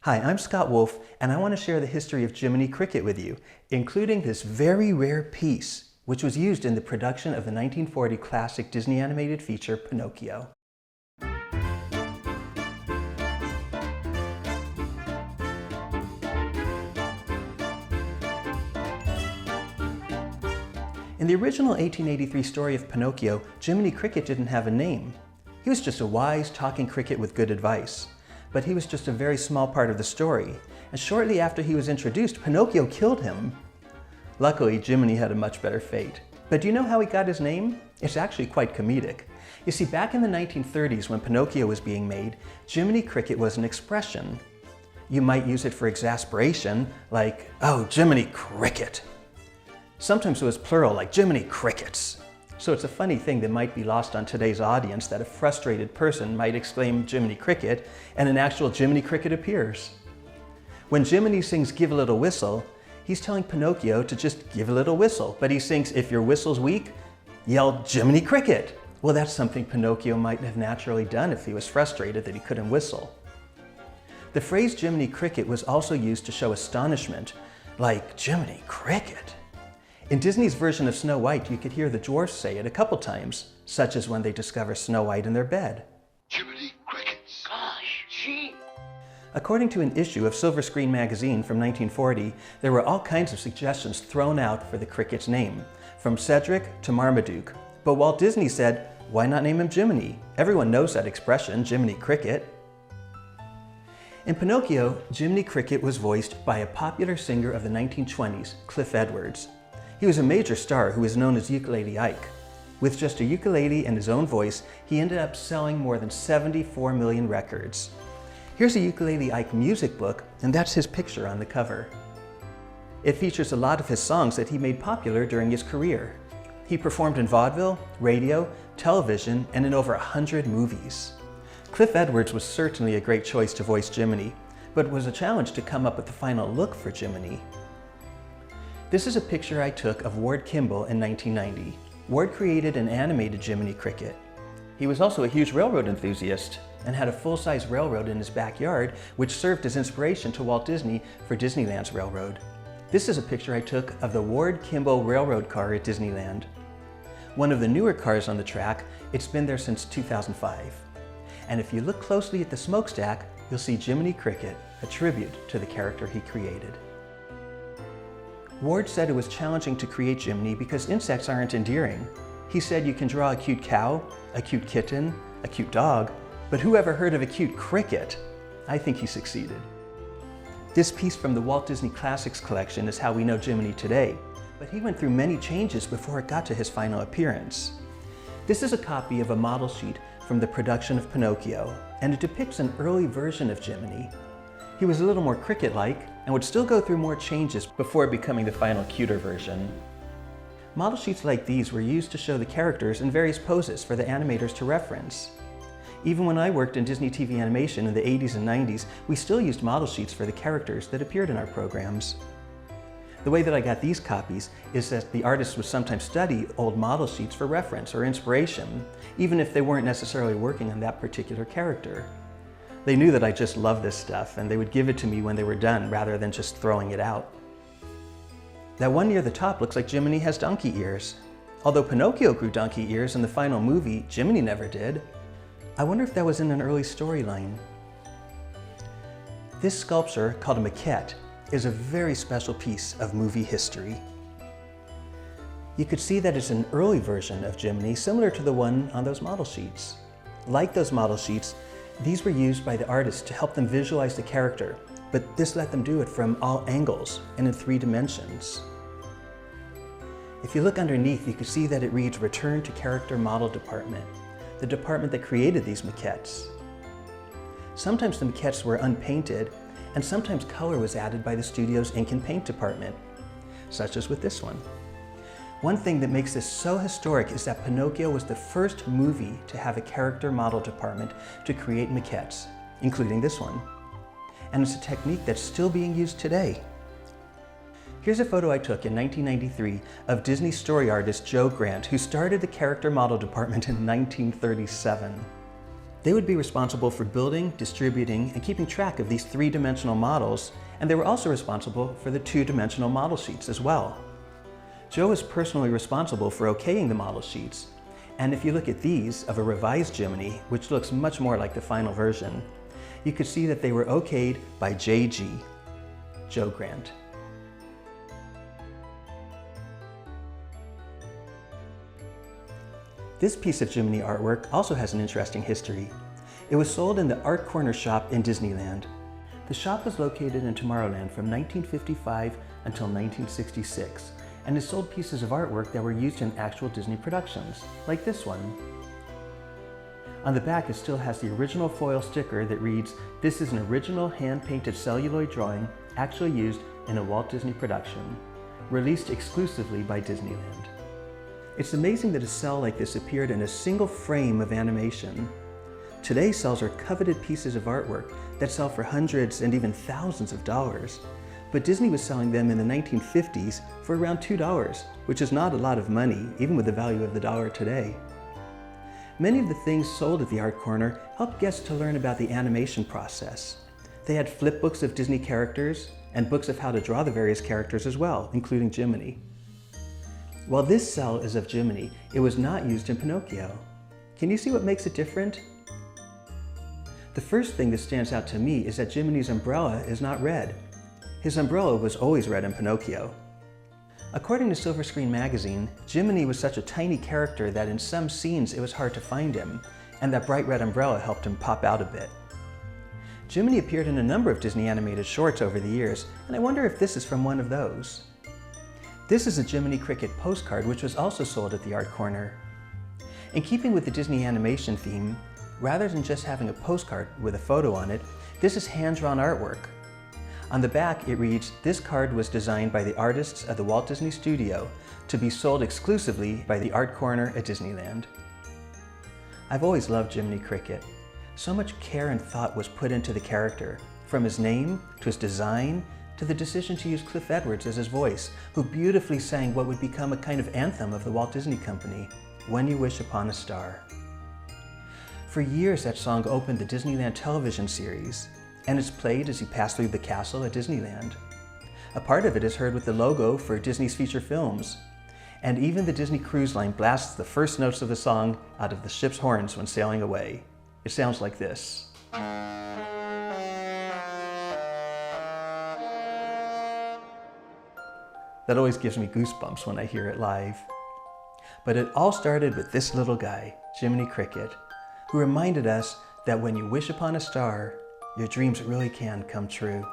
Hi, I'm Scott Wolf, and I want to share the history of Jiminy Cricket with you, including this very rare piece, which was used in the production of the 1940 classic Disney animated feature, Pinocchio. In the original 1883 story of Pinocchio, Jiminy Cricket didn't have a name. He was just a wise, talking cricket with good advice. But he was just a very small part of the story, and shortly after he was introduced, Pinocchio killed him. Luckily, Jiminy had a much better fate. But do you know how he got his name? It's actually quite comedic. You see, back in the 1930s when Pinocchio was being made, Jiminy Cricket was an expression. You might use it for exasperation, like, "Oh, Jiminy Cricket." Sometimes it was plural, like Jiminy Crickets. So it's a funny thing that might be lost on today's audience that a frustrated person might exclaim Jiminy Cricket and an actual Jiminy Cricket appears. When Jiminy sings "Give a Little Whistle," he's telling Pinocchio to just give a little whistle, but he sings "If your whistle's weak, yell Jiminy Cricket." Well, that's something Pinocchio might have naturally done if he was frustrated that he couldn't whistle. The phrase Jiminy Cricket was also used to show astonishment, like Jiminy Cricket. In Disney's version of Snow White, you could hear the dwarfs say it a couple times, such as when they discover Snow White in their bed. Jiminy Crickets! Gosh, gee! According to an issue of Silver Screen magazine from 1940, there were all kinds of suggestions thrown out for the cricket's name, from Cedric to Marmaduke. But Walt Disney said, why not name him Jiminy? Everyone knows that expression, Jiminy Cricket. In Pinocchio, Jiminy Cricket was voiced by a popular singer of the 1920s, Cliff Edwards. He was a major star who was known as Ukulele Ike. With just a ukulele and his own voice, he ended up selling more than 74 million records. Here's a Ukulele Ike music book, and that's his picture on the cover. It features a lot of his songs that he made popular during his career. He performed in vaudeville, radio, television, and in over 100 movies. Cliff Edwards was certainly a great choice to voice Jiminy, but it was a challenge to come up with the final look for Jiminy. This is a picture I took of Ward Kimball in 1990. Ward created and animated Jiminy Cricket. He was also a huge railroad enthusiast and had a full-size railroad in his backyard, which served as inspiration to Walt Disney for Disneyland's railroad. This is a picture I took of the Ward Kimball railroad car at Disneyland. One of the newer cars on the track, it's been there since 2005. And if you look closely at the smokestack, you'll see Jiminy Cricket, a tribute to the character he created. Ward said it was challenging to create Jiminy because insects aren't endearing. He said you can draw a cute cow, a cute kitten, a cute dog, but who ever heard of a cute cricket? I think he succeeded. This piece from the Walt Disney Classics collection is how we know Jiminy today, but he went through many changes before it got to his final appearance. This is a copy of a model sheet from the production of Pinocchio, and it depicts an early version of Jiminy. He was a little more cricket-like and would still go through more changes before becoming the final cuter version. Model sheets like these were used to show the characters in various poses for the animators to reference. Even when I worked in Disney TV animation in the 80s and 90s, we still used model sheets for the characters that appeared in our programs. The way that I got these copies is that the artists would sometimes study old model sheets for reference or inspiration, even if they weren't necessarily working on that particular character. They knew that I just loved this stuff, and they would give it to me when they were done rather than just throwing it out. That one near the top looks like Jiminy has donkey ears. Although Pinocchio grew donkey ears in the final movie, Jiminy never did. I wonder if that was in an early storyline. This sculpture, called a maquette, is a very special piece of movie history. You could see that it's an early version of Jiminy, similar to the one on those model sheets. Like those model sheets, these were used by the artists to help them visualize the character, but this let them do it from all angles and in 3 dimensions. If you look underneath, you can see that it reads Return to Character Model Department, the department that created these maquettes. Sometimes the maquettes were unpainted, and sometimes color was added by the studio's ink and paint department, such as with this one. One thing that makes this so historic is that Pinocchio was the first movie to have a character model department to create maquettes, including this one. And it's a technique that's still being used today. Here's a photo I took in 1993 of Disney story artist Joe Grant, who started the character model department in 1937. They would be responsible for building, distributing, and keeping track of these three-dimensional models, and they were also responsible for the two-dimensional model sheets as well. Joe is personally responsible for okaying the model sheets, and if you look at these of a revised Jiminy, which looks much more like the final version, you could see that they were okayed by JG, Joe Grant. This piece of Jiminy artwork also has an interesting history. It was sold in the Art Corner shop in Disneyland. The shop was located in Tomorrowland from 1955 until 1966, and it sold pieces of artwork that were used in actual Disney productions, like this one. On the back, it still has the original foil sticker that reads, "This is an original hand-painted celluloid drawing actually used in a Walt Disney production, released exclusively by Disneyland." It's amazing that a cell like this appeared in a single frame of animation. Today, cells are coveted pieces of artwork that sell for hundreds and even thousands of dollars. But Disney was selling them in the 1950s for around $2, which is not a lot of money, even with the value of the dollar today. Many of the things sold at the Art Corner helped guests to learn about the animation process. They had flip books of Disney characters and books of how to draw the various characters as well, including Jiminy. While this cell is of Jiminy, it was not used in Pinocchio. Can you see what makes it different? The first thing that stands out to me is that Jiminy's umbrella is not red. His umbrella was always red in Pinocchio. According to Silver Screen magazine, Jiminy was such a tiny character that in some scenes it was hard to find him, and that bright red umbrella helped him pop out a bit. Jiminy appeared in a number of Disney animated shorts over the years, and I wonder if this is from one of those. This is a Jiminy Cricket postcard, which was also sold at the Art Corner. In keeping with the Disney animation theme, rather than just having a postcard with a photo on it, this is hand-drawn artwork. On the back, it reads, "This card was designed by the artists of the Walt Disney Studio to be sold exclusively by the Art Corner at Disneyland." I've always loved Jiminy Cricket. So much care and thought was put into the character, from his name to his design to the decision to use Cliff Edwards as his voice, who beautifully sang what would become a kind of anthem of the Walt Disney Company, "When You Wish Upon a Star." For years, that song opened the Disneyland television series, and it's played as you pass through the castle at Disneyland. A part of it is heard with the logo for Disney's feature films, and even the Disney Cruise Line blasts the first notes of the song out of the ship's horns when sailing away. It sounds like this. That always gives me goosebumps when I hear it live. But it all started with this little guy, Jiminy Cricket, who reminded us that when you wish upon a star, your dreams really can come true.